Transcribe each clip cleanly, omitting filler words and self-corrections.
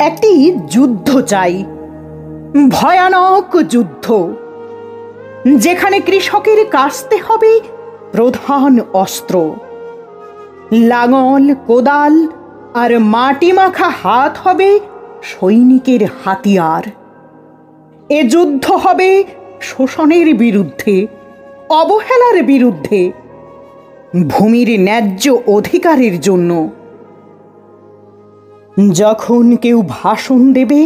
একটি যুদ্ধ চাই, ভয়ানক যুদ্ধ, যেখানে কৃষকের কাস্তে হবে প্রধান অস্ত্র। লাঙল, কোদাল আর মাটি মাখা হাত হবে সৈনিকের হাতিয়ার। এ যুদ্ধ হবে শোষণের বিরুদ্ধে, অবহেলার বিরুদ্ধে, ভূমির ন্যায্য অধিকারের জন্য। যখন কেউ ভাষণ দেবে,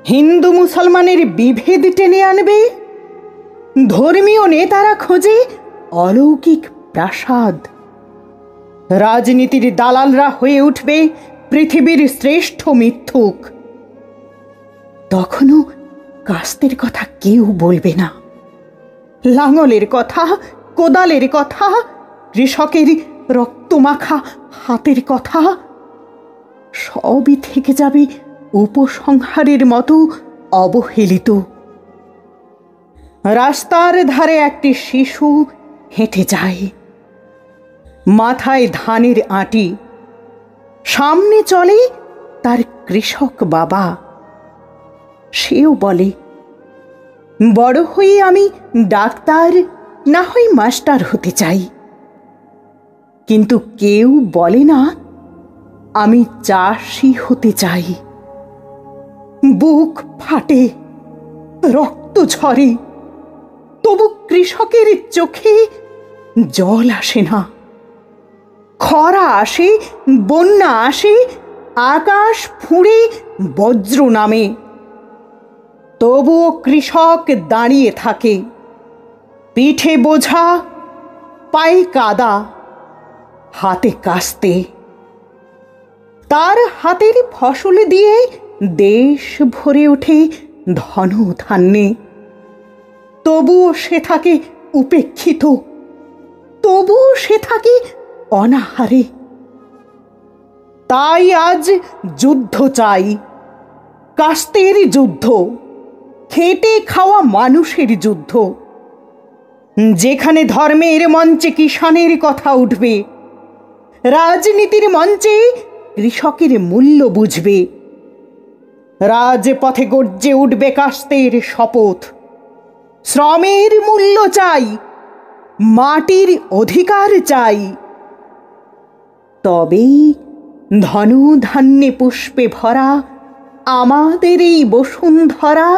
হিন্দু মুসলমানের বিভেদ টেনে আনবে, ধর্মীয় নেতারা খোঁজে অলৌকিক প্রাসাদ, রাজনীতির দালালরা হয়ে উঠবে পৃথিবীর শ্রেষ্ঠ মিথ্যুক, তখনও কাস্তের কথা কেউ বলবে না। লাঙলের কথা, কোদালের কথা, কৃষকের রক্তমাখা হাতের কথা সবই থেকে যাবে উপসংহারের মতো অবহেলিত। রাস্তার ধারে একটি শিশু হেঁটে যায়, মাথায় ধানের আঁটি, সামনে চলে তার কৃষক বাবা। সেও বলে, বড় হয়ে আমি ডাক্তার না হয় মাস্টার হতে চাই। কিন্তু কেউ বলে না আমি চাষি হতে চাই। বুক ফাটে, রক্ত ঝরে, তবু কৃষকের চোখে জল আসে না। খরা আসে, বন্যা আসে, আকাশ ফুঁড়ে বজ্র নামে, তবুও কৃষক দাঁড়িয়ে থাকে, পিঠে বোঝা, পায়ে কাদা, হাতে কাস্তে। তার হাতের ফসল দিয়ে দেশ ভরে ওঠে ধন ধান্যে, তবুও সে থাকে উপেক্ষিত, তবুও সে থাকে অনাহারে। তাই আজ যুদ্ধ চাই, কাস্তের যুদ্ধ, খেটে খাওয়া মানুষের যুদ্ধ, যেখানে ধর্মের মঞ্চে কিষানের কথা উঠবে, রাজনীতির মঞ্চে কৃষকের মূল্য বুঝবে, রাজপথে গর্জে উঠবে কাস্তের শপথ। শ্রমের মূল্য চাই, মাটির অধিকার চাই, তবেই ধনু ধান্যে পুষ্পে ভরা আমাদের এই বসুন্ধরা,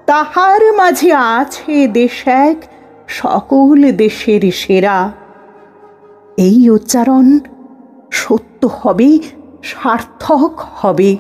তাহার মাঝে আছে দেশ এক সকল দেশের সেরা। এই উচ্চারণ সত্য হবে, সার্থক হবে।